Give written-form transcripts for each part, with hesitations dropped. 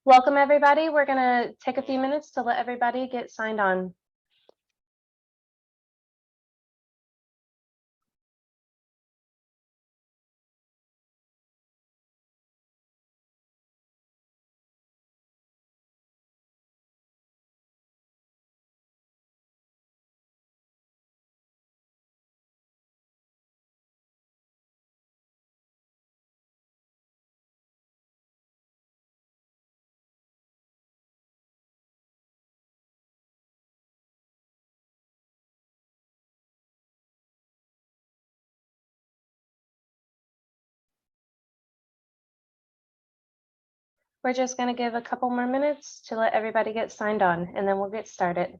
Welcome, everybody. We're going to take a few minutes to let everybody get signed on. We're just going to give a couple more minutes to let everybody get signed on, and then we'll get started.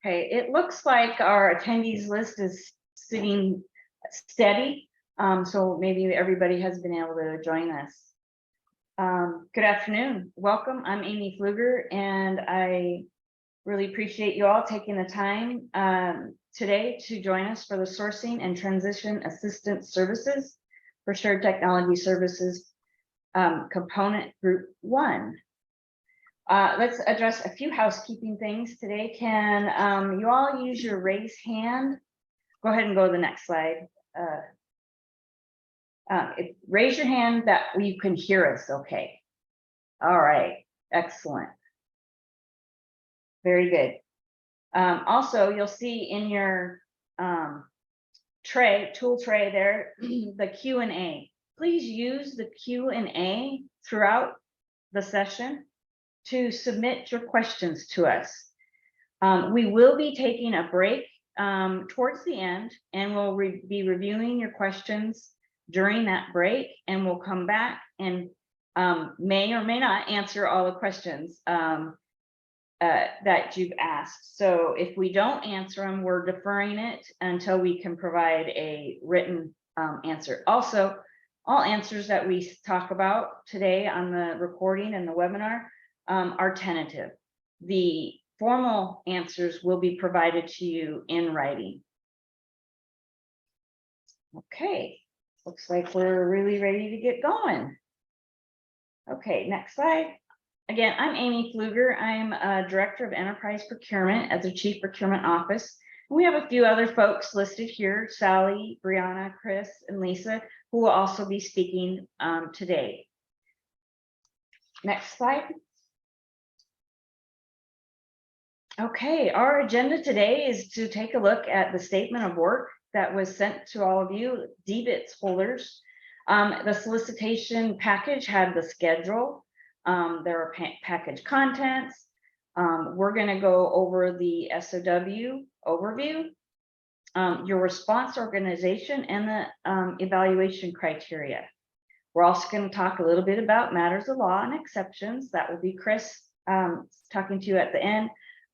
Okay, it looks like our attendees list is sitting steady, so maybe everybody has been able to join us. Good afternoon, welcome. I'm Amy Pfluger, and I really appreciate you all taking the time today to join us for the Sourcing and Transition Assistance Services for Shared Technology Services Component Group 1. Let's address a few housekeeping things today. Can you all use your raise hand? Go ahead and go to the next slide. Raise your hand that you can hear us okay. All right, excellent. Very good. Also, you'll see in your tool tray there, the Q&A. Please use the Q&A throughout the session to submit your questions to us. We will be taking a break towards the end, and we'll be reviewing your questions during that break, and we'll come back and may or may not answer all the questions that you've asked. So if we don't answer them, we're deferring it until we can provide a written answer. Also, all answers that we talk about today on the recording and the webinar are tentative. The formal answers will be provided to you in writing. Okay, looks like we're really ready to get going. Okay, next slide. Again, I'm Amy Pfluger. I'm a Director of Enterprise Procurement at the Chief Procurement Office. We have a few other folks listed here, Sally, Brianna, Chris, and Lisa, who will also be speaking today. Next slide. Okay, our agenda today is to take a look at the statement of work that was sent to all of you, DBITS holders. The solicitation package had the schedule. There are package contents. We're going to go over the SOW overview, your response organization, and the evaluation criteria. We're also going to talk a little bit about matters of law and exceptions. That will be Chris talking to you at the end.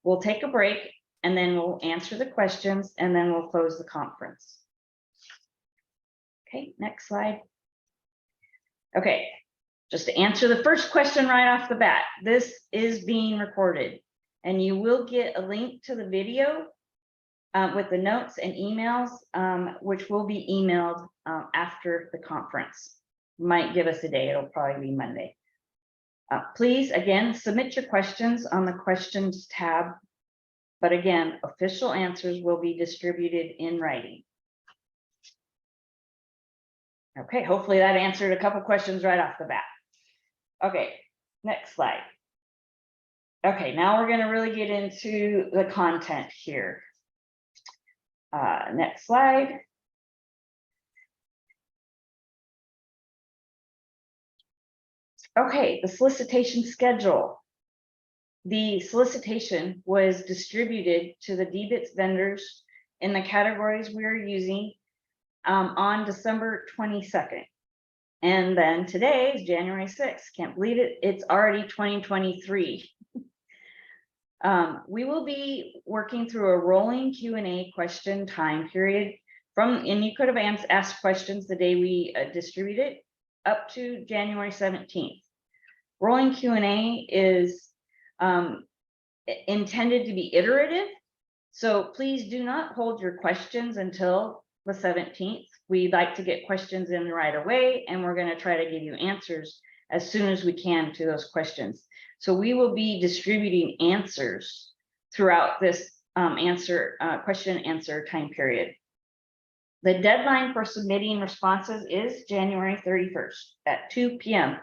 We'll take a break, and then we'll answer the questions, and then we'll close the conference. Okay, next slide. Okay, just to answer the first question right off the bat, this is being recorded, and you will get a link to the video with the notes and emails, which will be emailed after the conference. Might give us a day, it'll probably be Monday. Please, again, submit your questions on the questions tab, but again, official answers will be distributed in writing. Okay, hopefully that answered a couple questions right off the bat. Okay, next slide. Okay, now we're going to really get into the content here. Next slide. Okay, the solicitation schedule. The solicitation was distributed to the DBITS vendors in the categories we are using on December 22nd. And then today is January 6th. Can't believe it. It's already 2023. We will be working through a rolling Q&A question time period and you could have asked questions the day we distributed up to January 17th. Rolling Q&A is intended to be iterative. So please do not hold your questions until the 17th. We'd like to get questions in right away, and we're going to try to give you answers as soon as we can to those questions. So we will be distributing answers throughout this question and answer time period. The deadline for submitting responses is January 31st at 2 p.m.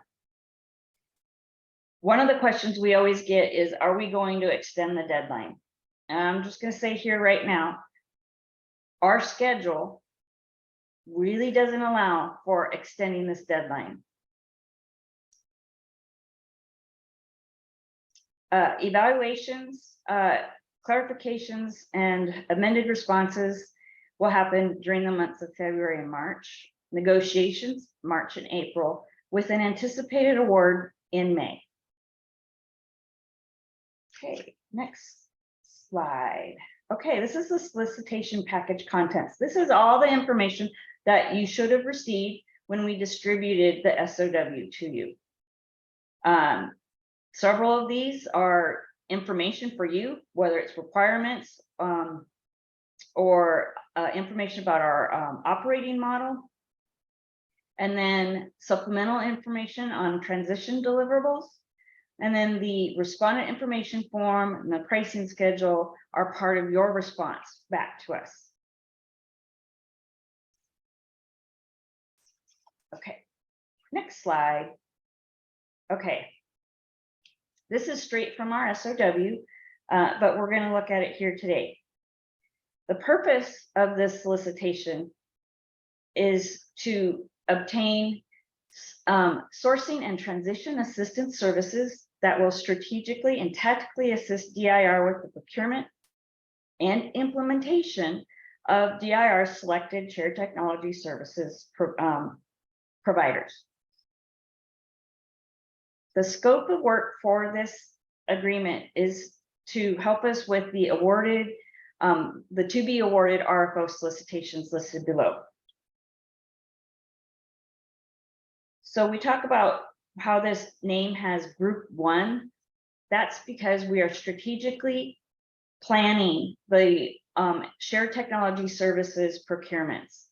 One of the questions we always get is, are we going to extend the deadline? And I'm just going to say here right now, our schedule really doesn't allow for extending this deadline. Evaluations, clarifications, and amended responses will happen during the months of February and March. Negotiations, March and April, with an anticipated award in May. Okay, next slide. Okay, this is the solicitation package contents. This is all the information that you should have received when we distributed the SOW to you. Several of these are information for you, whether it's requirements or information about our operating model, and then supplemental information on transition deliverables. And then the respondent information form and the pricing schedule are part of your response back to us. Okay, next slide. Okay, this is straight from our SOW, but we're going to look at it here today. The purpose of this solicitation is to obtain sourcing and transition assistance services that will strategically and tactically assist DIR with the procurement and implementation of DIR selected shared technology services providers. The scope of work for this agreement is to help us with the awarded, the to be awarded RFO solicitations listed below. So we talk about how this name has group 1. That's because we are strategically planning the shared technology services procurements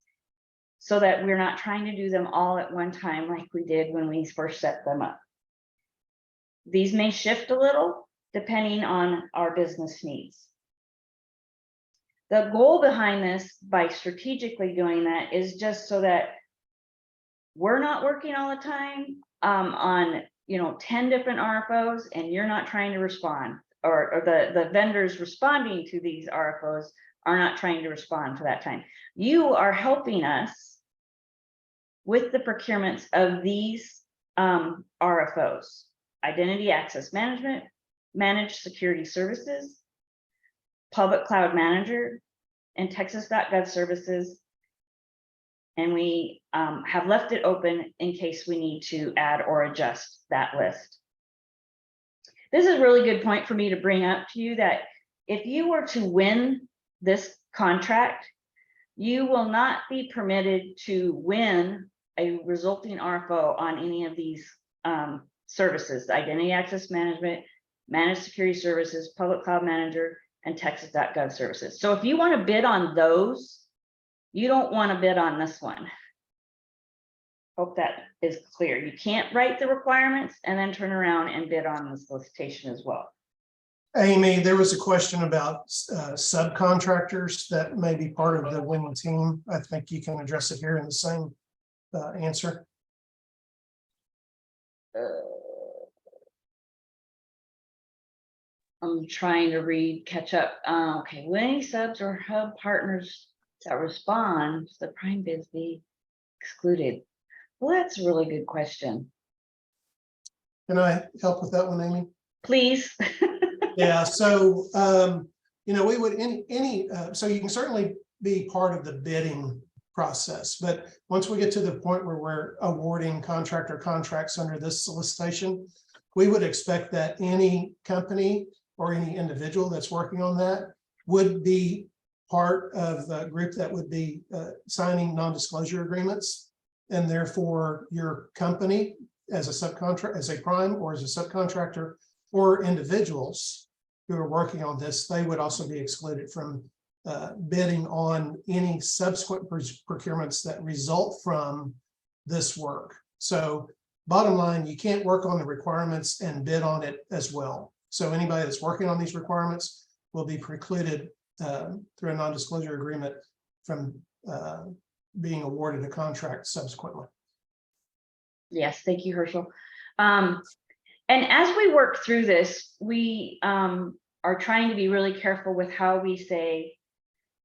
so that we're not trying to do them all at one time like we did when we first set them up. These may shift a little depending on our business needs. The goal behind this, by strategically doing that, is just so that we're not working all the time on 10 different RFOs, and you're not trying to respond, or the vendors responding to these RFOs are not trying to respond to that time. You are helping us with the procurements of these RFOs: identity access management, managed security services, public cloud manager, and Texas.gov services. And we have left it open in case we need to add or adjust that list. This is a really good point for me to bring up to you, that if you were to win this contract, you will not be permitted to win a resulting RFO on any of these services: identity access management, managed security services, public cloud manager, and Texas.gov services. So if you want to bid on those, you don't want to bid on this one. Hope that is clear. You can't write the requirements and then turn around and bid on the solicitation as well. Amy, there was a question about subcontractors that may be part of the winning team. I think you can address it here in the same answer. I'm trying to catch up. Okay, will any subs or hub partners that respond to the prime bids be excluded? Well, that's a really good question. Can I help with that one, Amy? Please. Yeah, so we would so you can certainly be part of the bidding process, but once we get to the point where we're awarding contract or contracts under this solicitation, we would expect that any company or any individual that's working on that would be part of the group that would be signing non-disclosure agreements. And therefore your company as a subcontract, as a prime or as a subcontractor, or individuals who are working on this, they would also be excluded from bidding on any subsequent procurements that result from this work. So bottom line, you can't work on the requirements and bid on it as well. So anybody that's working on these requirements will be precluded through a non-disclosure agreement from being awarded a contract subsequently. Yes, thank you, Herschel. And as we work through this, we are trying to be really careful with how we say,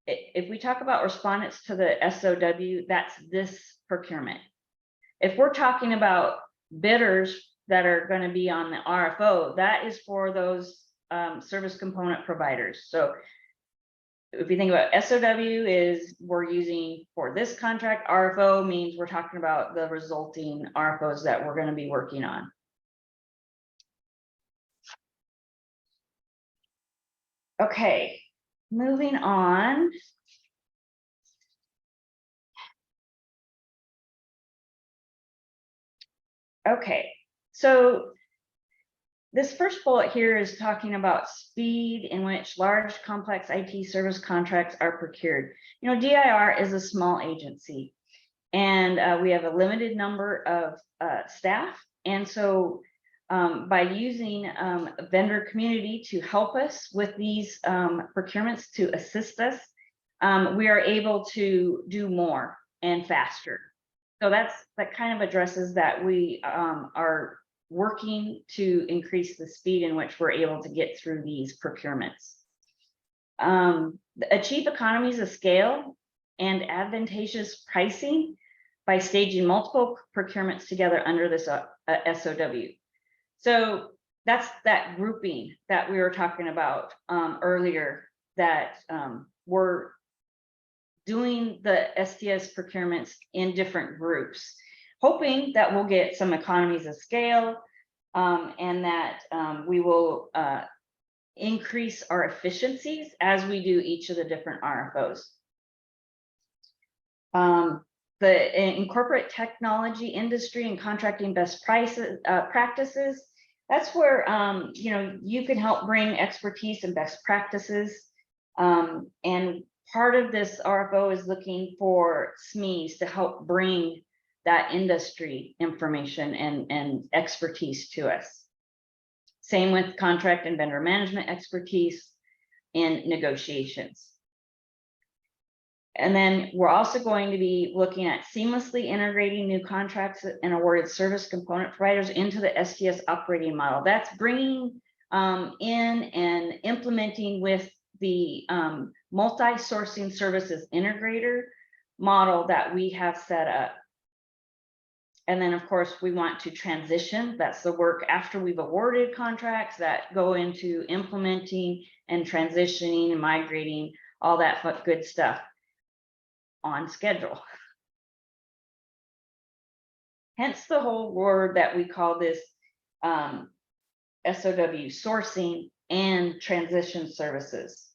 if we talk about respondents to the SOW, that's this procurement. If we're talking about bidders that are going to be on the RFO, that is for those service component providers. So if you think about SOW is we're using for this contract, RFO means we're talking about the resulting RFOs that we're going to be working on. Okay, moving on. Okay, so this first bullet here is talking about speed in which large complex IT service contracts are procured. You know, DIR is a small agency and we have a limited number of staff. And so by using a vendor community to help us with these procurements to assist us, we are able to do more and faster. So that kind of addresses that we are working to increase the speed in which we're able to get through these procurements. Achieve economies of scale and advantageous pricing by staging multiple procurements together under this SOW. So that's that grouping that we were talking about earlier, that we're doing the STS procurements in different groups, hoping that we'll get some economies of scale and that we will increase our efficiencies as we do each of the different RFOs. Incorporate technology industry and contracting best practices. That's where you know, you can help bring expertise and best practices. And part of this RFO is looking for SMEs to help bring that industry information and expertise to us. Same with contract and vendor management expertise in negotiations. And then we're also going to be looking at seamlessly integrating new contracts and awarded service component providers into the STS operating model. That's bringing in and implementing with the multi-sourcing services integrator model that we have set up. And then, of course, we want to transition. That's the work after we've awarded contracts that go into implementing and transitioning and migrating, all that good stuff on schedule. Hence the whole word that we call this SOW, sourcing and transition services.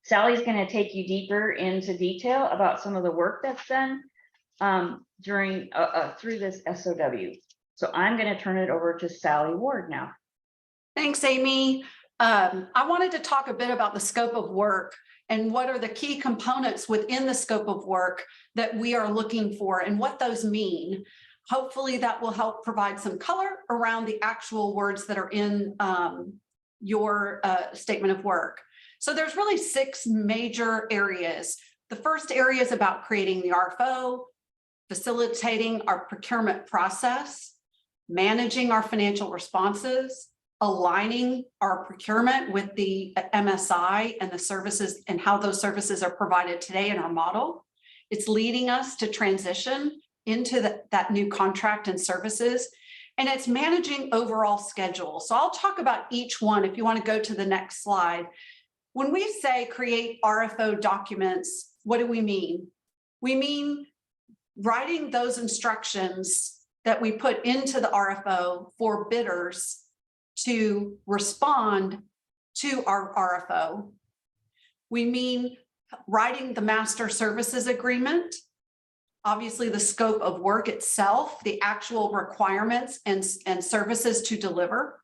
Sally's going to take you deeper into detail about some of the work that's done through this SOW. So I'm going to turn it over to Sally Ward now. Thanks, Amy. I wanted to talk a bit about the scope of work and what are the key components within the scope of work that we are looking for and what those mean. Hopefully that will help provide some color around the actual words that are in your statement of work. So there's really 6 major areas. The first area is about creating the RFO, facilitating our procurement process, managing our financial responses, aligning our procurement with the MSI and the services and how those services are provided today in our model. It's leading us to transition into that new contract and services, and it's managing overall schedule. So I'll talk about each one if you want to go to the next slide. When we say create RFO documents, what do we mean? We mean writing those instructions that we put into the RFO for bidders to respond to our RFO. We mean writing the master services agreement, obviously the scope of work itself, the actual requirements and services to deliver.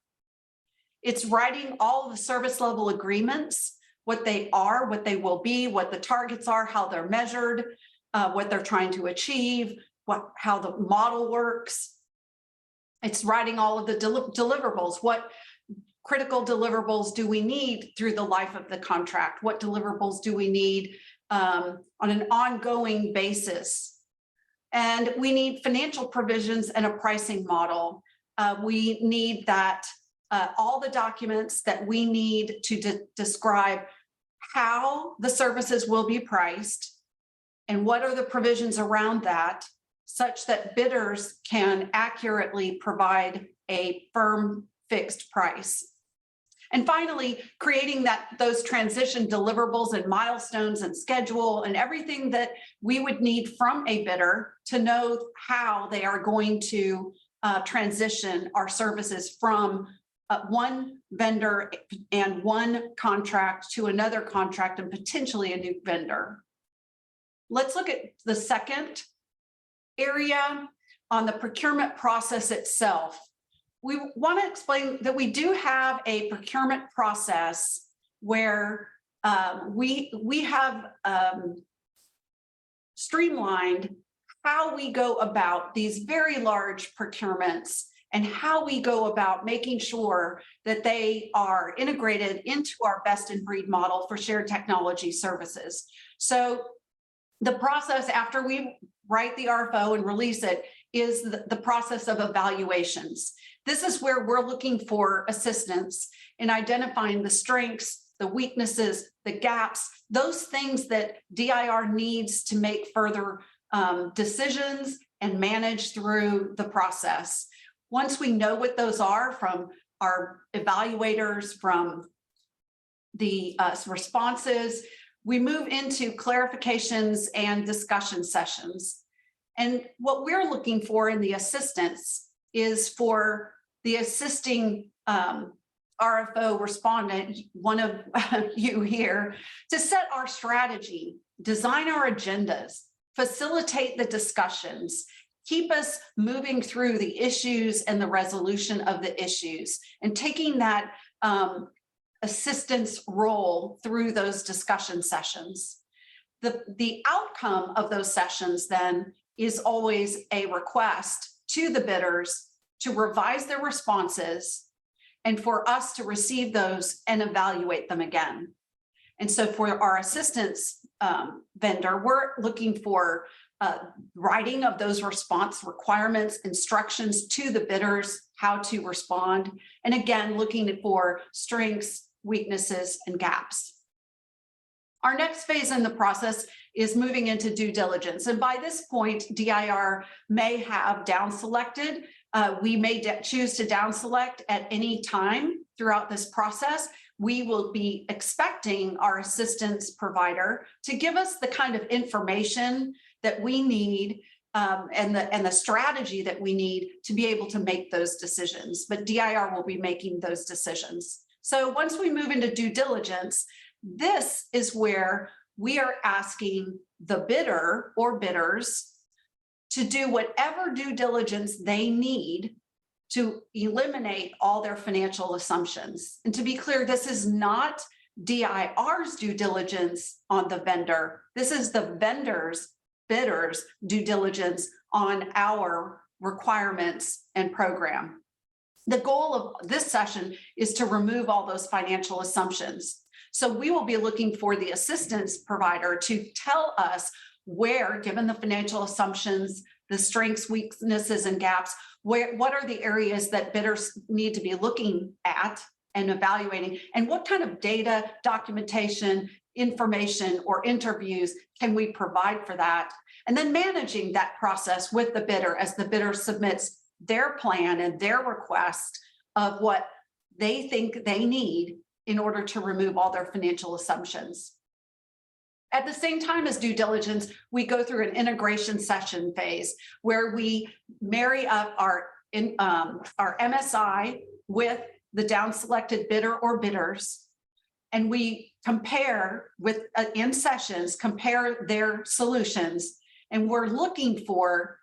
It's writing all the service level agreements, what they are, what they will be, what the targets are, how they're measured, what they're trying to achieve, how the model works. It's writing all of the deliverables. What critical deliverables do we need through the life of the contract? What deliverables do we need on an ongoing basis? And we need financial provisions and a pricing model. We need that all the documents that we need to describe how the services will be priced and what are the provisions around that, such that bidders can accurately provide a firm fixed price. And finally, creating those transition deliverables and milestones and schedule and everything that we would need from a bidder to know how they are going to transition our services from one vendor and one contract to another contract and potentially a new vendor. Let's look at the second area on the procurement process itself. We want to explain that we do have a procurement process where we have streamlined how we go about these very large procurements and how we go about making sure that they are integrated into our best in breed model for shared technology services. So the process after we write the RFO and release it is the process of evaluations. This is where we're looking for assistance in identifying the strengths, the weaknesses, the gaps, those things that DIR needs to make further decisions and manage through the process. Once we know what those are from our evaluators, from the responses, we move into clarifications and discussion sessions. And what we're looking for in the assistance is for the assisting RFO respondent, one of you here, to set our strategy, design our agendas, facilitate the discussions, keep us moving through the issues and the resolution of the issues, and taking that assistance role through those discussion sessions. The outcome of those sessions then is always a request to the bidders to revise their responses and for us to receive those and evaluate them again. And so for our assistance vendor, we're looking for writing of those response requirements, instructions to the bidders, how to respond, and again, looking for strengths, weaknesses, and gaps. Our next phase in the process is moving into due diligence. And by this point, DIR may have down selected. We may choose to down select at any time throughout this process. We will be expecting our assistance provider to give us the kind of information that we need and the strategy that we need to be able to make those decisions. But DIR will be making those decisions. So once we move into due diligence, this is where we are asking the bidder or bidders to do whatever due diligence they need to eliminate all their financial assumptions. And to be clear, this is not DIR's due diligence on the vendor. This is the vendor's bidders' due diligence on our requirements and program. The goal of this session is to remove all those financial assumptions. So we will be looking for the assistance provider to tell us where, given the financial assumptions, the strengths, weaknesses, and gaps, what are the areas that bidders need to be looking at and evaluating, and what kind of data, documentation, information, or interviews can we provide for that? And then managing that process with the bidder as the bidder submits their plan and their request of what they think they need in order to remove all their financial assumptions. At the same time as due diligence, we go through an integration session phase where we marry up our MSI with the down selected bidder or bidders. and we compare with in sessions, compare their solutions, and we're looking for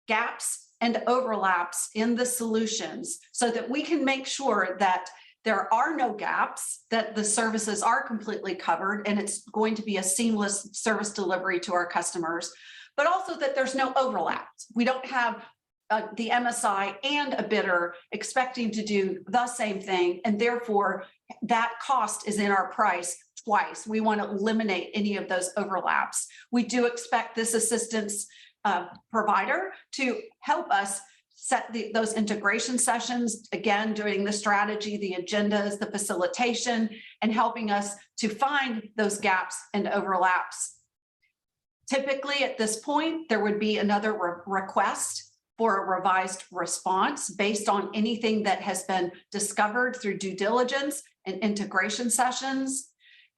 gaps and overlaps in the solutions so that we can make sure that there are no gaps, that the services are completely covered, and it's going to be a seamless service delivery to our customers, but also that there's no overlaps. We don't have the MSI and a bidder expecting to do the same thing, and therefore that cost is in our price twice. We want to eliminate any of those overlaps. We do expect this assistance provider to help us set those integration sessions, again, doing the strategy, the agendas, the facilitation, and helping us to find those gaps and overlaps. Typically at this point, there would be another request for a revised response based on anything that has been discovered through due diligence and integration sessions.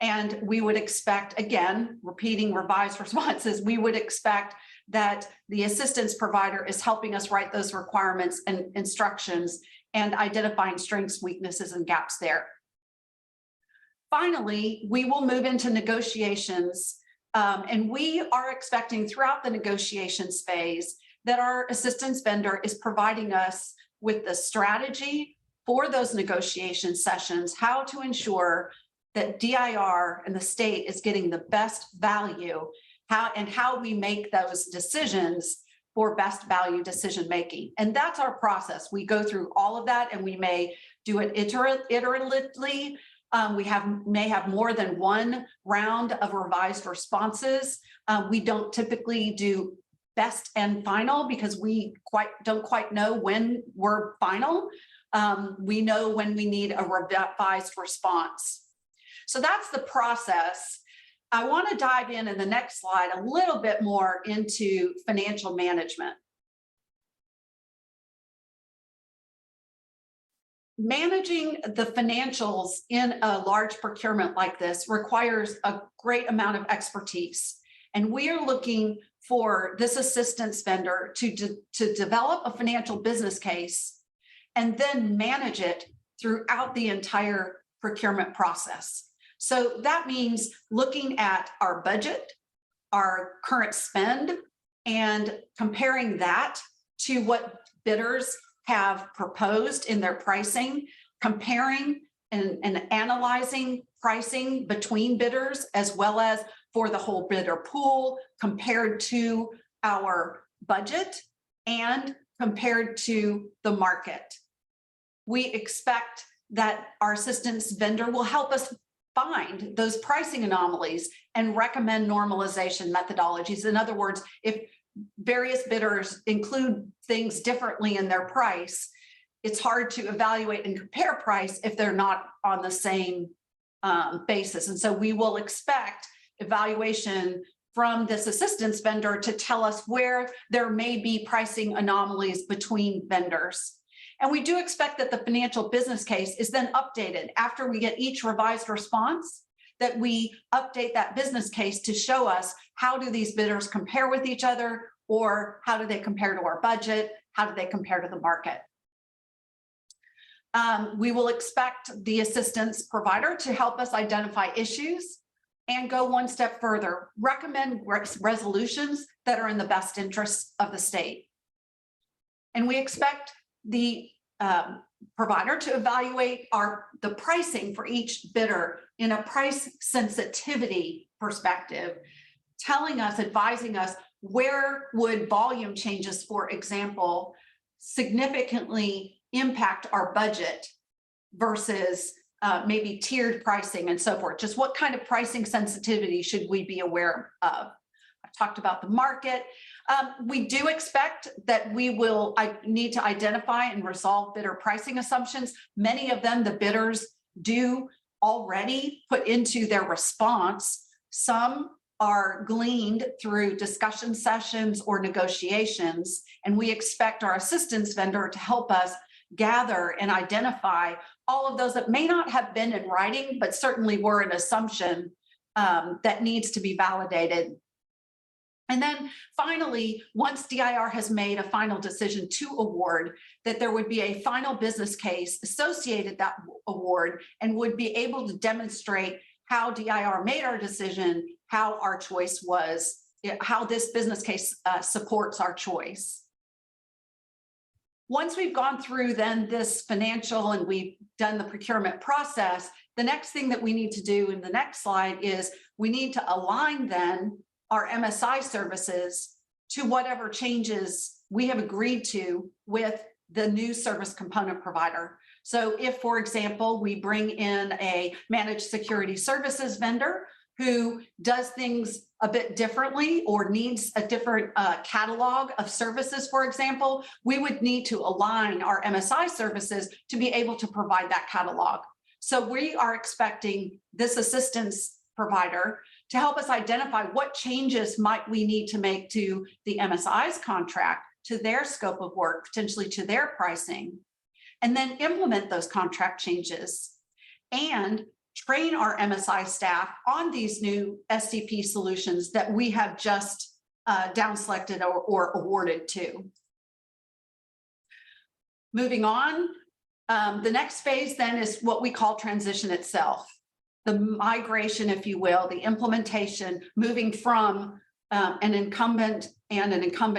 And we would expect, again, repeating revised responses, we would expect that the assistance provider is helping us write those requirements and instructions and identifying strengths, weaknesses, and gaps there. Finally, we will move into negotiations, and we are expecting throughout the negotiations phase that our assistance vendor is providing us with the strategy for those negotiation sessions, how to ensure that DIR and the state is getting the best value, how we make those decisions for best value decision making. And that's our process. We go through all of that, and we may do it iteratively. We may have more than one round of revised responses. We don't typically do best and final because we don't quite know when we're final. We know when we need a revised response. So that's the process. I want to dive in the next slide a little bit more into financial management. Managing the financials in a large procurement like this requires a great amount of expertise. And we are looking for this assistance vendor to develop a financial business case and then manage it throughout the entire procurement process. So that means looking at our budget, our current spend, and comparing that to what bidders have proposed in their pricing, comparing and analyzing pricing between bidders as well as for the whole bidder pool compared to our budget and compared to the market. We expect that our assistance vendor will help us find those pricing anomalies and recommend normalization methodologies. In other words, if various bidders include things differently in their price, it's hard to evaluate and compare price if they're not on the same basis. And so we will expect evaluation from this assistance vendor to tell us where there may be pricing anomalies between vendors. And we do expect that the financial business case is then updated after we get each revised response, that we update that business case to show us how do these bidders compare with each other, or how do they compare to our budget? How do they compare to the market? We will expect the assistance provider to help us identify issues and go one step further, recommend resolutions that are in the best interests of the state. And we expect the provider to evaluate the pricing for each bidder in a price sensitivity perspective, telling us, advising us, where would volume changes, for example, significantly impact our budget versus maybe tiered pricing and so forth. Just what kind of pricing sensitivity should we be aware of? I've talked about the market. We do expect that I need to identify and resolve bidder pricing assumptions. Many of them, the bidders do already put into their response. Some are gleaned through discussion sessions or negotiations, and we expect our assistance vendor to help us gather and identify all of those that may not have been in writing, but certainly were an assumption that needs to be validated. And then finally, once DIR has made a final decision to award, that there would be a final business case associated that award and would be able to demonstrate how DIR made our decision, how our choice was, how this business case supports our choice. Once we've gone through then this financial and we've done the procurement process, the next thing that we need to do in the next slide is we need to align then our MSI services to whatever changes we have agreed to with the new service component provider. So if, for example, we bring in a managed security services vendor who does things a bit differently or needs a different catalog of services, for example, we would need to align our MSI services to be able to provide that catalog. So we are expecting this assistance provider to help us identify what changes might we need to make to the MSI's contract, to their scope of work, potentially to their pricing, and then implement those contract changes and train our MSI staff on these new SCP solutions that we have just down selected or awarded to. Moving on, the next phase then is what we call transition itself. The migration, if you will, the implementation, moving from an incumbent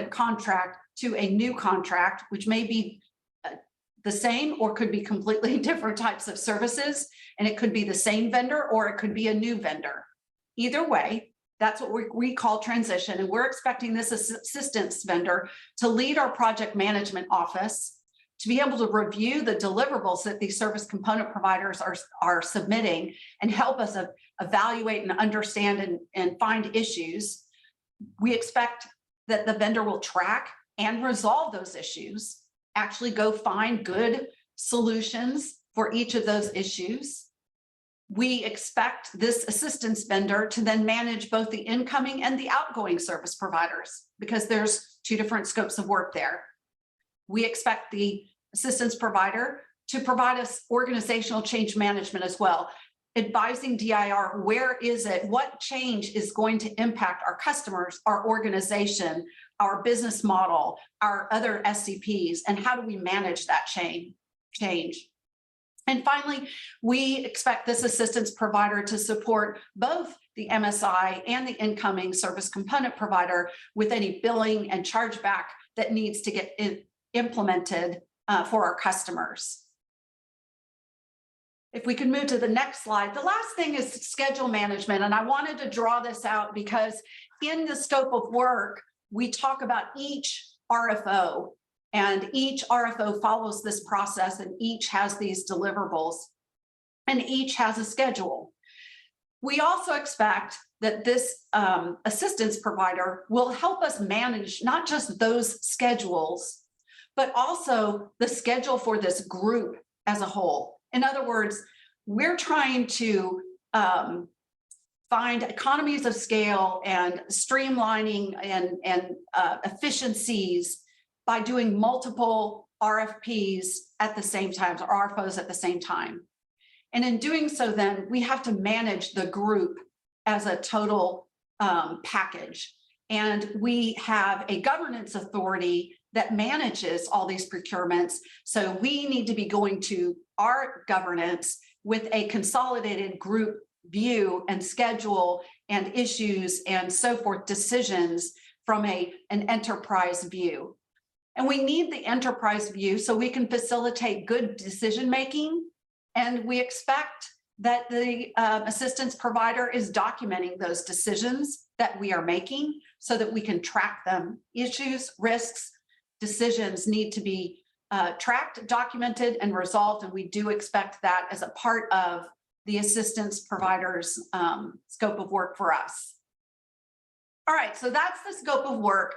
contract to a new contract, which may be the same or could be completely different types of services. And it could be the same vendor or it could be a new vendor. Either way, that's what we call transition. And we're expecting this assistance vendor to lead our project management office, to be able to review the deliverables that these service component providers are submitting and help us evaluate and understand and find issues. We expect that the vendor will track and resolve those issues, actually go find good solutions for each of those issues. We expect this assistance vendor to then manage both the incoming and the outgoing service providers because there's two different scopes of work there. We expect the assistance provider to provide us organizational change management as well, advising DIR, where is it, what change is going to impact our customers, our organization, our business model, our other SCPs, and how do we manage that change. And finally, we expect this assistance provider to support both the MSI and the incoming service component provider with any billing and chargeback that needs to get implemented for our customers. If we could move to the next slide, the last thing is schedule management. And I wanted to draw this out because in the scope of work, we talk about each RFO. And each RFO follows this process and each has these deliverables and each has a schedule. We also expect that this assistance provider will help us manage not just those schedules, but also the schedule for this group as a whole. In other words, we're trying to find economies of scale and streamlining and efficiencies by doing multiple RFPs at the same time, or RFOs at the same time. And in doing so, then we have to manage the group as a total package. And we have a governance authority that manages all these procurements. So we need to be going to our governance with a consolidated group view and schedule and issues and so forth, decisions from an enterprise view. And we need the enterprise view so we can facilitate good decision-making. And we expect that the assistance provider is documenting those decisions that we are making so that we can track them. Issues, risks, decisions need to be tracked, documented, and resolved. And we do expect that as a part of the assistance provider's scope of work for us. All right, so that's the scope of work.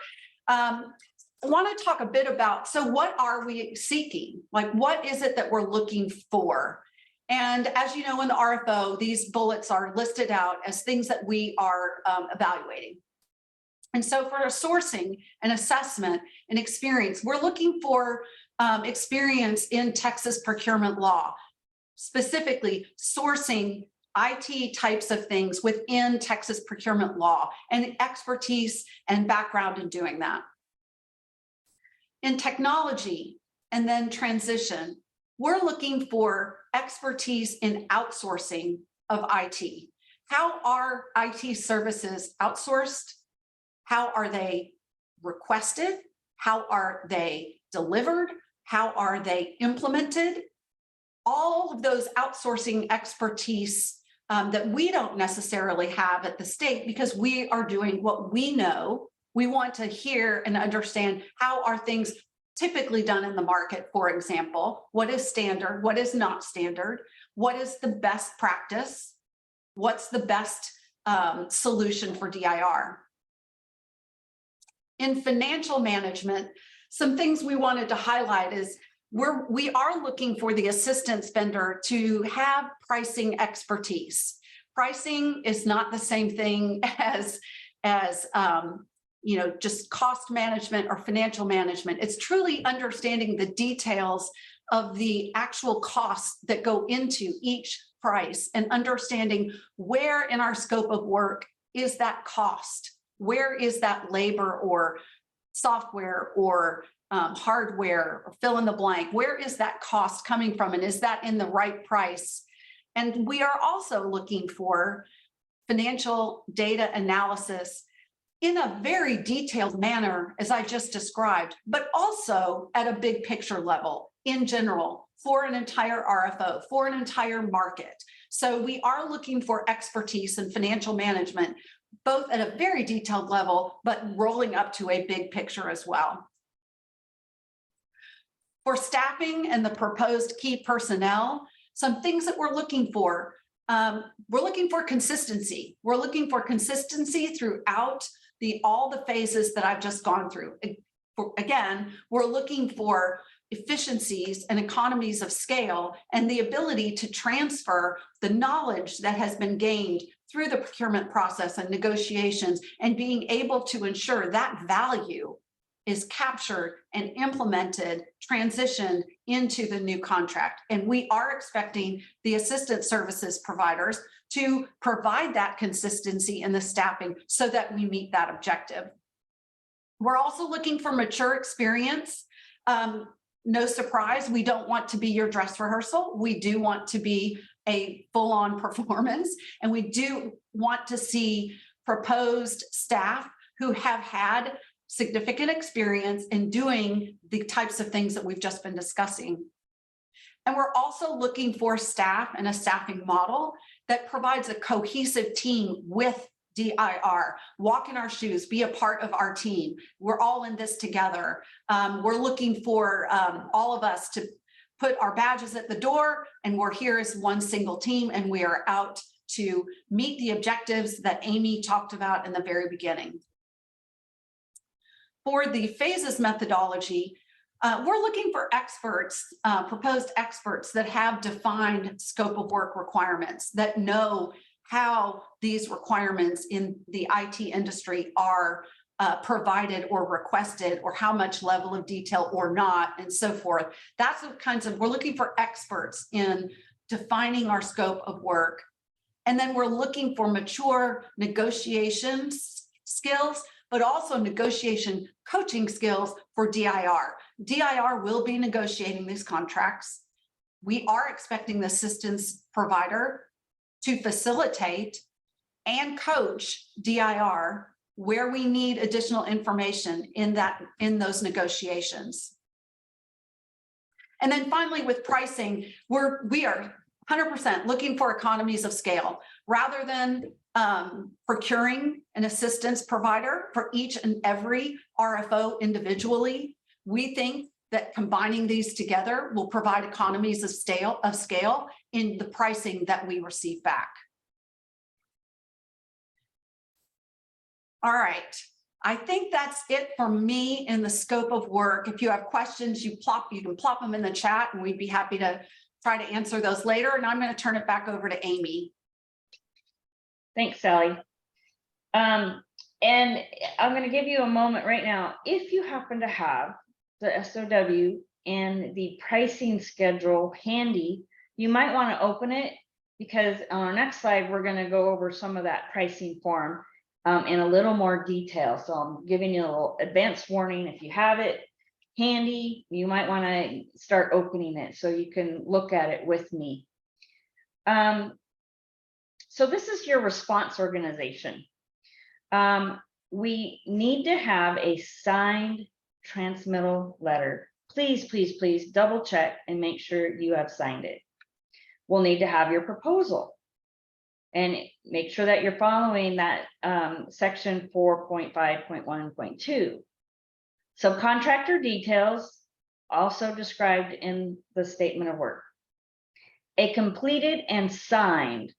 I want to talk a bit about, so what are we seeking? Like, what is it that we're looking for? And as you know, in the RFO, these bullets are listed out as things that we are evaluating. And so for sourcing and assessment and experience, we're looking for experience in Texas procurement law, specifically sourcing IT types of things within Texas procurement law and expertise and background in doing that. In technology, and then transition. We're looking for expertise in outsourcing of IT. How are IT services outsourced? How are they requested? How are they delivered? How are they implemented? All of those outsourcing expertise that we don't necessarily have at the state, because we are doing what we know. We want to hear and understand how are things typically done in the market. For example, what is standard? What is not standard? What is the best practice? What's the best solution for DIR? In financial management, some things we wanted to highlight is we are looking for the assistance vendor to have pricing expertise. Pricing is not the same thing as just cost management or financial management. It's truly understanding the details of the actual costs that go into each price and understanding where in our scope of work is that cost, where is that labor or software or hardware, or fill in the blank, where is that cost coming from, and is that in the right price? And we are also looking for financial data analysis in a very detailed manner, as I just described, but also at a big picture level in general for an entire RFO, for an entire market. So we are looking for expertise in financial management, both at a very detailed level, but rolling up to a big picture as well. For staffing and the proposed key personnel, some things that we're looking for consistency. We're looking for consistency throughout all the phases that I've just gone through. Again, we're looking for efficiencies and economies of scale and the ability to transfer the knowledge that has been gained through the procurement process and negotiations, and being able to ensure that value is captured and implemented, transitioned into the new contract. And we are expecting the assistance services providers to provide that consistency in the staffing so that we meet that objective. We're also looking for mature experience. No surprise, we don't want to be your dress rehearsal. We do want to be a full-on performance, and we do want to see proposed staff who have had significant experience in doing the types of things that we've just been discussing. And we're also looking for staff and a staffing model that provides a cohesive team with DIR. Walk in our shoes, be a part of our team. We're all in this together. We're looking for all of us to put our badges at the door, and we're here as one single team, and we are out to meet the objectives that Amy talked about in the very beginning. For the phases methodology, we're looking for experts, proposed experts that have defined scope of work requirements, that know how these requirements in the IT industry are provided or requested, or how much level of detail or not, and so forth. That's the kinds of, we're looking for experts in defining our scope of work. And then we're looking for mature negotiation skills, but also negotiation coaching skills for DIR. DIR will be negotiating these contracts. We are expecting the assistance provider to facilitate and coach DIR where we need additional information in those negotiations. And then finally, with pricing, we are 100% looking for economies of scale. Rather than procuring an assistance provider for each and every RFO individually, we think that combining these together will provide economies of scale in the pricing that we receive back. All right, I think that's it for me in the scope of work. If you have questions, you can plop them in the chat, and we'd be happy to try to answer those later. And I'm going to turn it back over to Amy. Thanks, Sally. And I'm going to give you a moment right now. If you happen to have the SOW and the pricing schedule handy, you might want to open it, because on our next slide, we're going to go over some of that pricing form in a little more detail. So I'm giving you a little advance warning. If you have it, handy, you might want to start opening it so you can look at it with me. So this is your response organization. We need to have a signed transmittal letter. Please, please, please double check and make sure you have signed it. We'll need to have your proposal and make sure that you're following that section 4.5.1.2. Subcontractor details also described in the statement of work. A completed and signed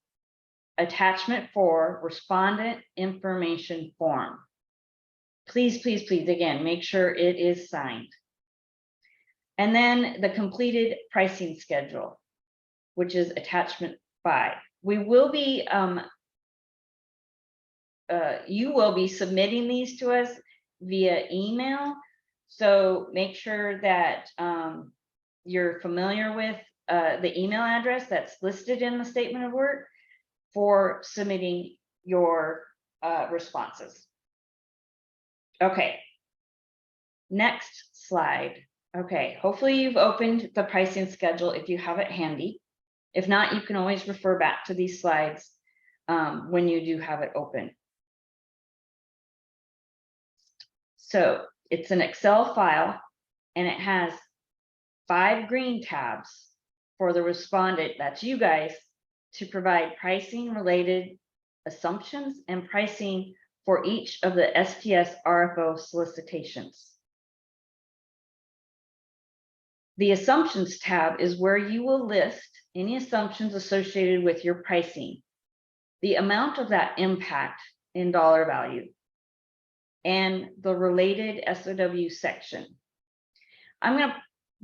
attachment for respondent information form. Please, please, please, again, make sure it is signed. And then the completed pricing schedule, which is attachment 5. We will be, you will be submitting these to us via email. So make sure that you're familiar with the email address that's listed in the statement of work for submitting your responses. Okay, next slide. Okay, hopefully you've opened the pricing schedule if you have it handy. If not, you can always refer back to these slides when you do have it open. So it's an Excel file and it has 5 green tabs for the respondent, that's you guys, to provide pricing related assumptions and pricing for each of the STS RFO solicitations. The assumptions tab is where you will list any assumptions associated with your pricing, the amount of that impact in dollar value, and the related SOW section. I'm going to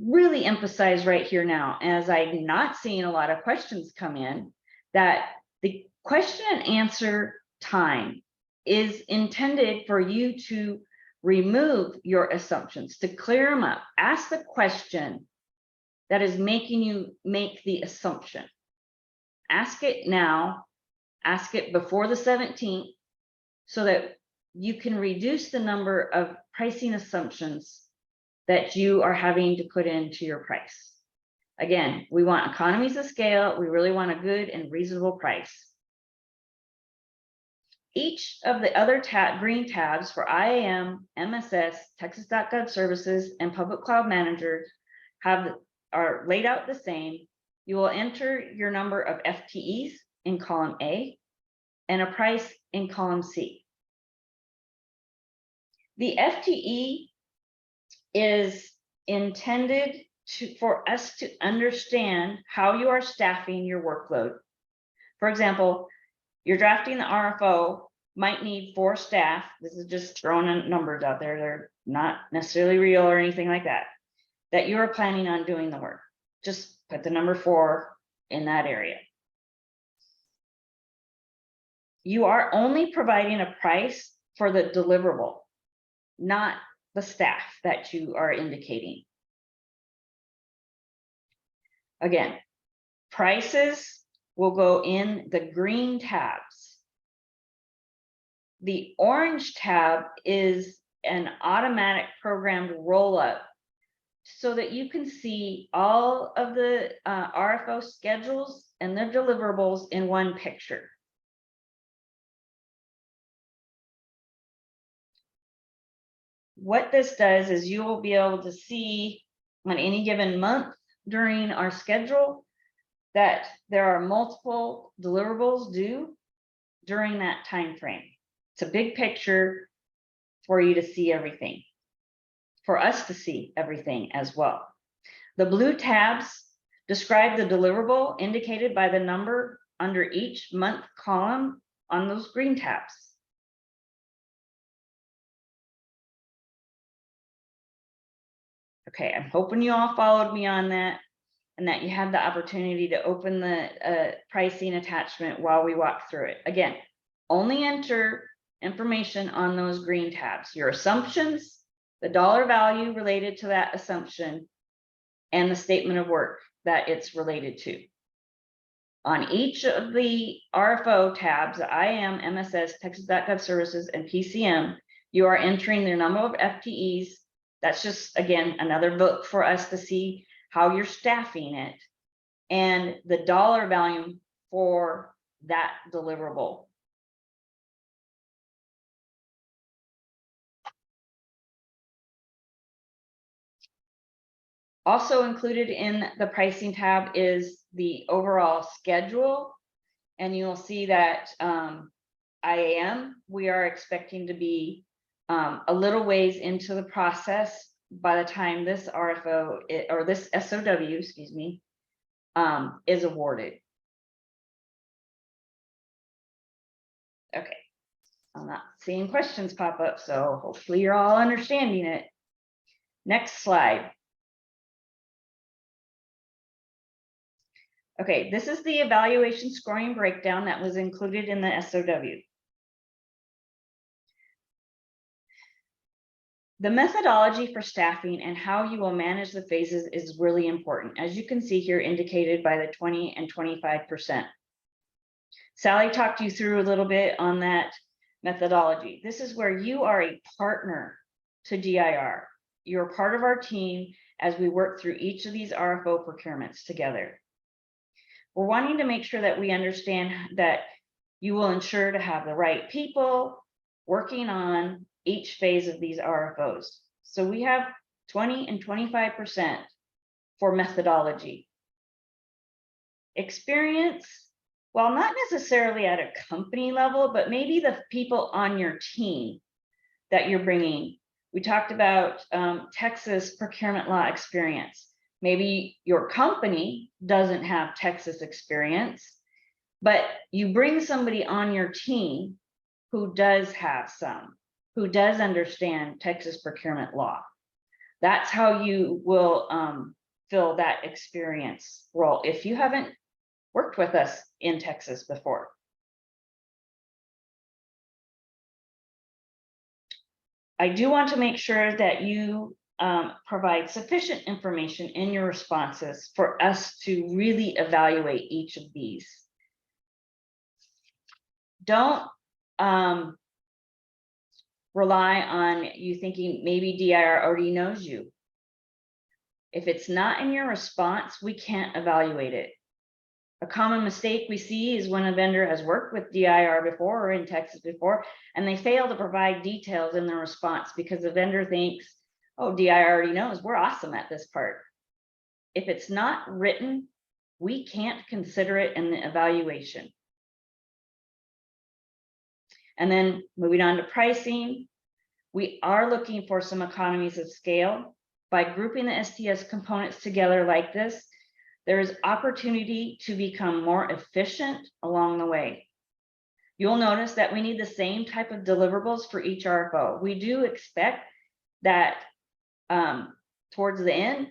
really emphasize right here now, as I'm not seeing a lot of questions come in, that the question and answer time is intended for you to remove your assumptions, to clear them up. Ask the question that is making you make the assumption. Ask it now, ask it before the 17th, so that you can reduce the number of pricing assumptions that you are having to put into your price. Again, we want economies of scale. We really want a good and reasonable price. Each of the other green tabs for IAM, MSS, Texas.gov services, and Public Cloud Manager are laid out the same. You will enter your number of FTEs in column A and a price in column C. The FTE is intended for us to understand how you are staffing your workload. For example, you're drafting the RFO, might need 4 staff. This is just throwing numbers out there. They're not necessarily real or anything like that, that you are planning on doing the work. Just put the number 4 in that area. You are only providing a price for the deliverable, not the staff that you are indicating. Again, prices will go in the green tabs. The orange tab is an automatic programmed roll-up so that you can see all of the RFO schedules and their deliverables in one picture. What this does is you will be able to see on any given month during our schedule that there are multiple deliverables due during that time frame. It's a big picture for you to see everything, for us to see everything as well. The blue tabs describe the deliverable indicated by the number under each month column on those green tabs. Okay, I'm hoping you all followed me on that and that you had the opportunity to open the pricing attachment while we walk through it. Again, only enter information on those green tabs, your assumptions, the dollar value related to that assumption, and the statement of work that it's related to. On each of the RFO tabs, IAM, MSS, Texas.gov services, and PCM, you are entering the number of FTEs That's just, again, another book for us to see how you're staffing it and the dollar value for that deliverable. Also included in the pricing tab is the overall schedule. And you'll see that IAM, we are expecting to be a little ways into the process by the time this RFO or this SOW, excuse me, is awarded. Okay, I'm not seeing questions pop up, so hopefully you're all understanding it. Next slide. Okay, this is the evaluation scoring breakdown that was included in the SOW. The methodology for staffing and how you will manage the phases is really important, as you can see here indicated by the 20 and 25%. Sally talked you through a little bit on that methodology. This is where you are a partner to DIR. You're part of our team as we work through each of these RFO procurements together. We're wanting to make sure that we understand that you will ensure to have the right people working on each phase of these RFOs. So we have 20 and 25% for methodology. Experience, while not necessarily at a company level, but maybe the people on your team that you're bringing. We talked about Texas procurement law experience. Maybe your company doesn't have Texas experience, but you bring somebody on your team who does have some, who does understand Texas procurement law. That's how you will fill that experience role if you haven't worked with us in Texas before. I do want to make sure that you provide sufficient information in your responses for us to really evaluate each of these. Don't rely on you thinking maybe DIR already knows you. If it's not in your response, we can't evaluate it. A common mistake we see is when a vendor has worked with DIR before or in Texas before, and they fail to provide details in their response because the vendor thinks, oh, DIR already knows, we're awesome at this part. If it's not written, we can't consider it in the evaluation. And then moving on to pricing, we are looking for some economies of scale. By grouping the STS components together like this, there is opportunity to become more efficient along the way. You'll notice that we need the same type of deliverables for each RFO. We do expect that towards the end,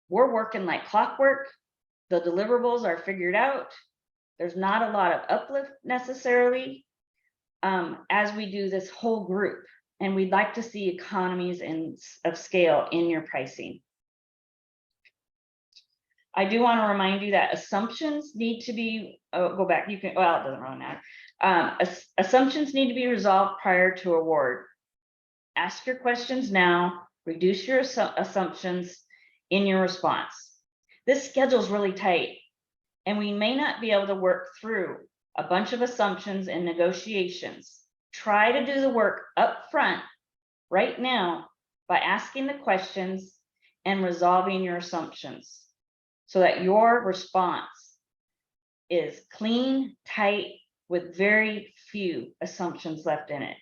we're working like clockwork. The deliverables are figured out. There's not a lot of uplift necessarily as we do this whole group. And we'd like to see economies of scale in your pricing. I do want to remind you that assumptions need to be, go back, you can, well, it doesn't really matter. Assumptions need to be resolved prior to award. Ask your questions now, reduce your assumptions in your response. This schedule is really tight, and we may not be able to work through a bunch of assumptions and negotiations. Try to do the work up front right now by asking the questions and resolving your assumptions so that your response is clean, tight, with very few assumptions left in it.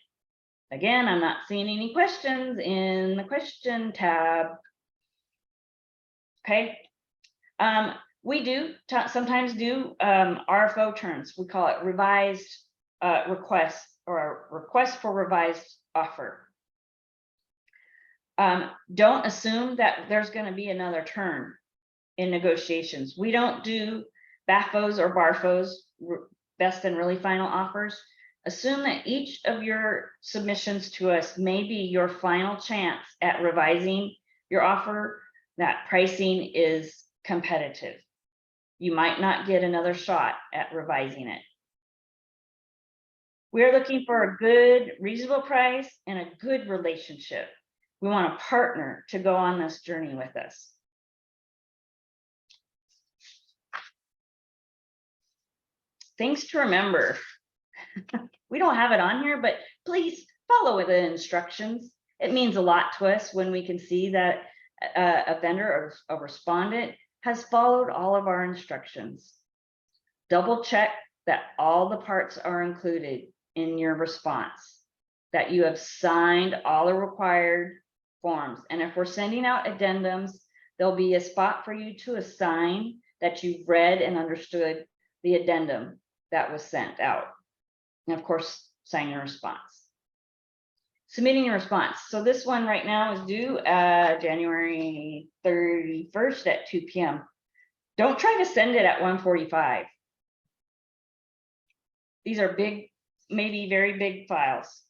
Again, I'm not seeing any questions in the question tab. Okay. We do sometimes do RFO terms. We call it revised request or a request for revised offer. Don't assume that there's going to be another turn in negotiations. We don't do BAFOs or BARFOs, best and really final offers. Assume that each of your submissions to us may be your final chance at revising your offer, that pricing is competitive. You might not get another shot at revising it. We're looking for a good, reasonable price and a good relationship. We want a partner to go on this journey with us. Things to remember. We don't have it on here, but please follow the instructions. It means a lot to us when we can see that a vendor or a respondent has followed all of our instructions. Double check that all the parts are included in your response, that you have signed all the required forms. And if we're sending out addendums, there'll be a spot for you to assign that you've read and understood the addendum that was sent out. And of course, sign your response. Submitting your response. So this one right now is due January 31st at 2 p.m. Don't try to send it at 1:45. These are big, maybe very big files.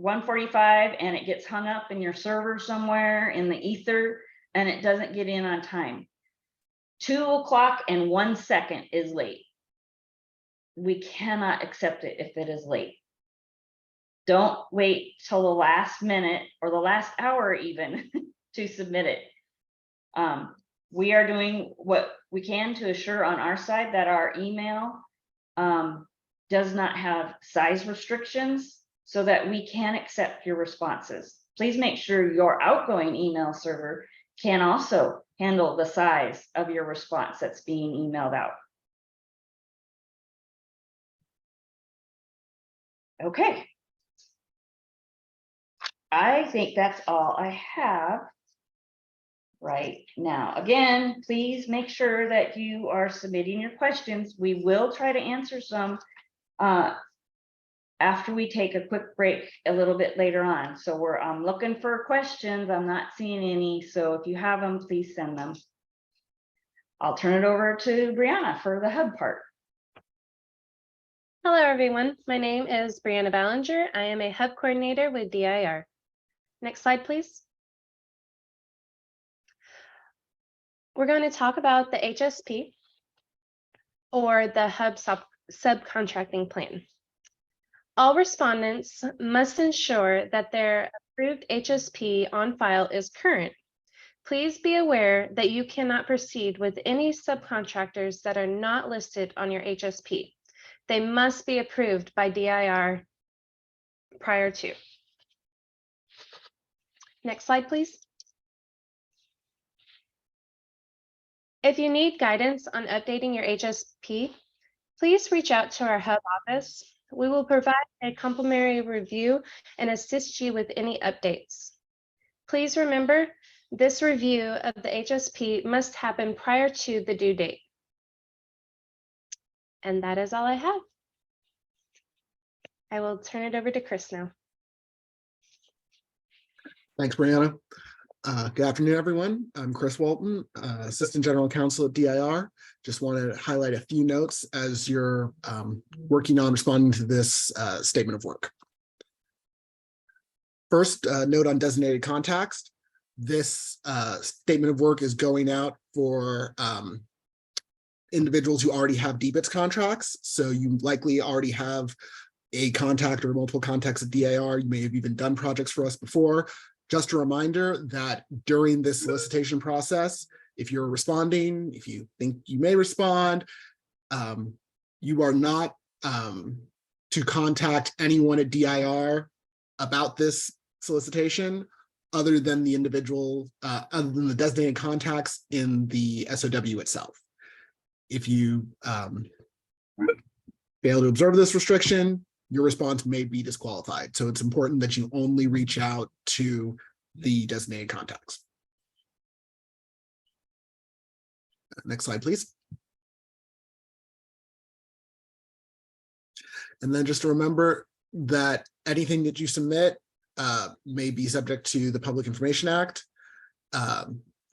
1:45 and it gets hung up in your server somewhere in the ether and it doesn't get in on time. 2 o'clock and 1 second is late. We cannot accept it if it is late. Don't wait till the last minute or the last hour even to submit it. We are doing what we can to assure on our side that our email does not have size restrictions so that we can accept your responses. Please make sure your outgoing email server can also handle the size of your response that's being emailed out. Okay. I think that's all I have right now. Again, please make sure that you are submitting your questions. We will try to answer some after we take a quick break a little bit later on. So I'm looking for questions. I'm not seeing any. So if you have them, please send them. I'll turn it over to Brianna for the hub part. Hello, everyone. My name is Brianna Ballinger. I am a hub coordinator with DIR. Next slide, please. We're going to talk about the HSP or the hub subcontracting plan. All respondents must ensure that their approved HSP on file is current. Please be aware that you cannot proceed with any subcontractors that are not listed on your HSP. They must be approved by DIR prior to. Next slide, please. If you need guidance on updating your HSP, please reach out to our hub office. We will provide a complimentary review and assist you with any updates. Please remember, this review of the HSP must happen prior to the due date. And that is all I have. I will turn it over to Chris now. Thanks, Brianna. Good afternoon, everyone. I'm Chris Walton, Assistant General Counsel at DIR. Just want to highlight a few notes as you're working on responding to this statement of work. First, note on designated contacts. This statement of work is going out for individuals who already have DBITS contracts. So you likely already have a contact or multiple contacts at DIR. You may have even done projects for us before. Just a reminder that during this solicitation process, if you're responding, if you think you may respond, you are not to contact anyone at DIR about this solicitation other than the individual, other than the designated contacts in the SOW itself. If you fail to observe this restriction, your response may be disqualified. So it's important that you only reach out to the designated contacts. Next slide, please. And then just to remember that anything that you submit may be subject to the Public Information Act.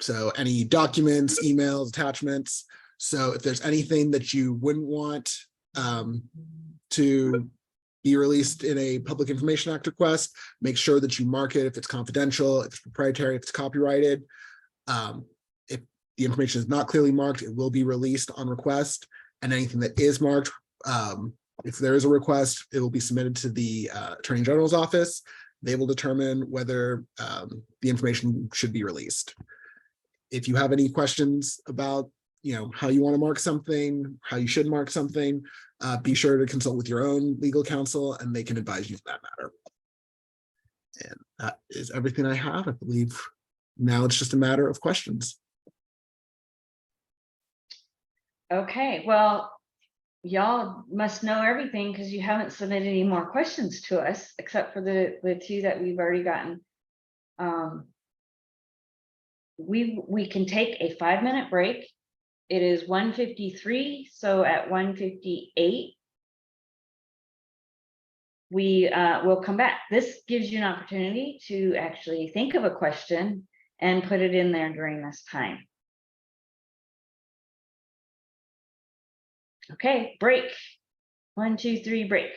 So any documents, emails, attachments. So if there's anything that you wouldn't want to be released in a Public Information Act request, make sure that you mark it if it's confidential, if it's proprietary, if it's copyrighted. If the information is not clearly marked, it will be released on request. And anything that is marked, if there is a request, it will be submitted to the Attorney General's office. They will determine whether the information should be released. If you have any questions about, how you want to mark something, how you should mark something, be sure to consult with your own legal counsel and they can advise you in that matter. And that is everything I have. I believe now it's just a matter of questions. Okay, well, y'all must know everything because you haven't submitted any more questions to us, except for the two that we've already gotten. We can take a 5-minute break. It is 1:53, so at 1:58, we will come back. This gives you an opportunity to actually think of a question and put it in there during this time. Okay, break. 1, 2, 3, break.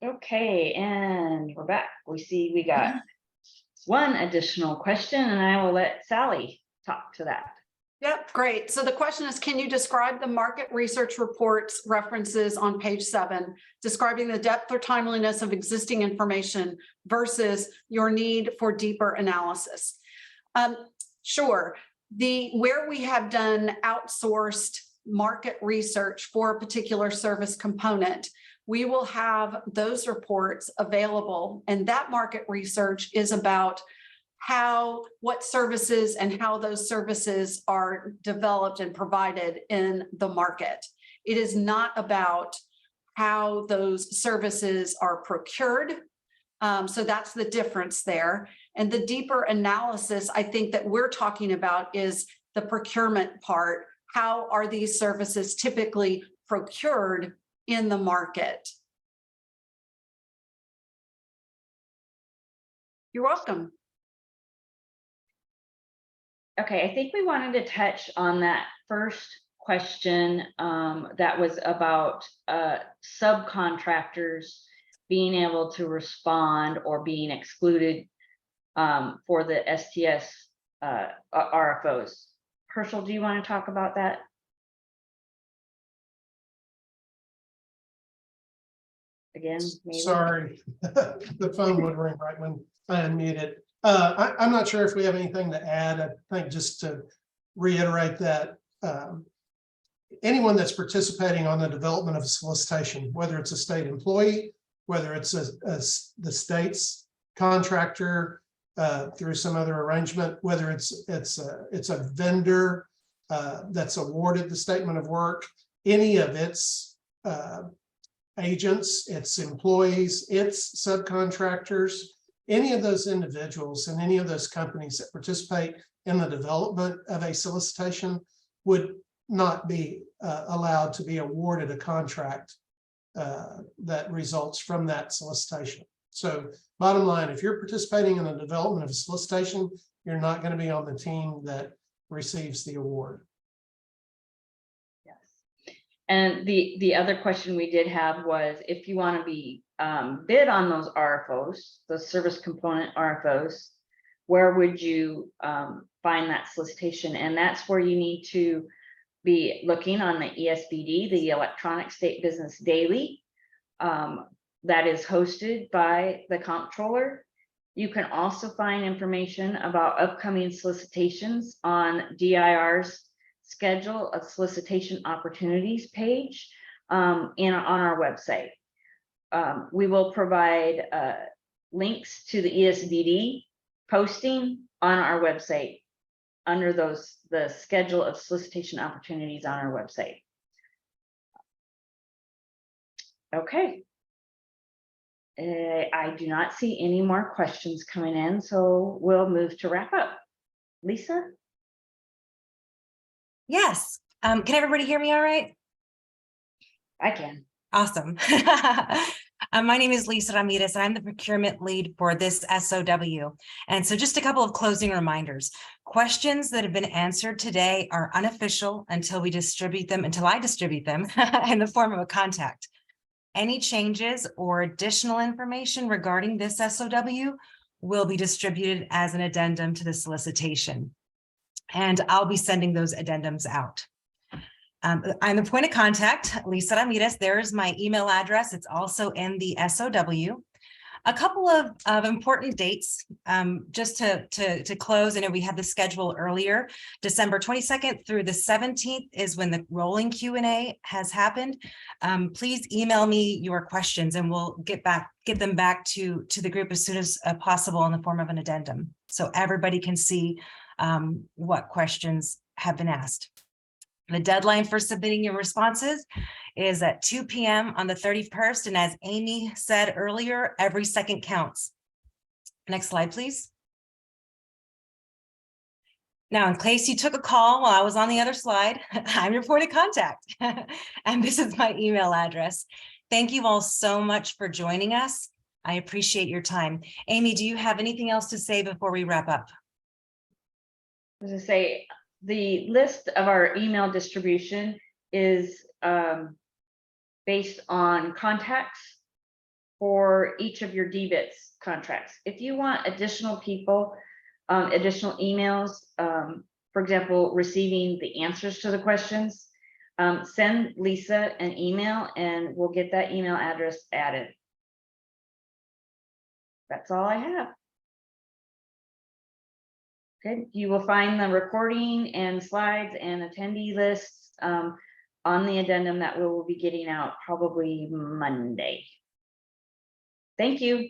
Okay, and we're back. We see we got one additional question, and I will let Sally talk to that. Yep, great. So the question is, can you describe the market research reports references on page 7, describing the depth or timeliness of existing information versus your need for deeper analysis? Sure. Where we have done outsourced market research for a particular service component, we will have those reports available, and that market research is about what services and how those services are developed and provided in the market. It is not about how those services are procured. So that's the difference there. And the deeper analysis I think that we're talking about is the procurement part. How are these services typically procured in the market? You're welcome. Okay, I think we wanted to touch on that first question that was about subcontractors being able to respond or being excluded for the STS RFOs. Herschel, do you want to talk about that? Again, maybe. Sorry, the phone would ring right when I unmuted. I'm not sure if we have anything to add. I think just to reiterate that anyone that's participating on the development of a solicitation, whether it's a state employee, whether it's the state's contractor through some other arrangement, whether it's a vendor that's awarded the statement of work, any of its agents, its employees, its subcontractors, any of those individuals and any of those companies that participate in the development of a solicitation would not be allowed to be awarded a contract that results from that solicitation. So bottom line, if you're participating in the development of a solicitation, you're not going to be on the team that receives the award. And the other question we did have was, if you want to be bid on those RFOs, those service component RFOs, where would you find that solicitation? And that's where you need to be looking on the ESBD, the Electronic State Business Daily, that is hosted by the comptroller. You can also find information about upcoming solicitations on DIR's schedule of solicitation opportunities page on our website. We will provide links to the ESBD posting on our website under the schedule of solicitation opportunities on our website. Okay. I do not see any more questions coming in, so we'll move to wrap up. Lisa? Yes. Can everybody hear me all right? I can. Awesome. My name is Lisa Ramirez, and I'm the procurement lead for this SOW. And so just a couple of closing reminders. Questions that have been answered today are unofficial until I distribute them in the form of a contact. Any changes or additional information regarding this SOW will be distributed as an addendum to the solicitation. And I'll be sending those addendums out. I'm the point of contact, Lisa Ramirez. There's my email address. It's also in the SOW. A couple of important dates, just to close. I know we had the schedule earlier. December 22nd through the 17th is when the rolling Q&A has happened. Please email me your questions and we'll get them back to the group as soon as possible in the form of an addendum, so everybody can see what questions have been asked. The deadline for submitting your responses is at 2 p.m. on the 31st. And as Amy said earlier, every second counts. Next slide, please. Now, in case you took a call while I was on the other slide, I'm your point of contact. And this is my email address. Thank you all so much for joining us. I appreciate your time. Amy, do you have anything else to say before we wrap up? As I say, the list of our email distribution is based on contacts for each of your DBITS contracts. If you want additional people, additional emails, for example, receiving the answers to the questions, send Lisa an email and we'll get that email address added. That's all I have. Okay, you will find the recording and slides and attendee lists on the addendum that we will be getting out probably Monday. Thank you.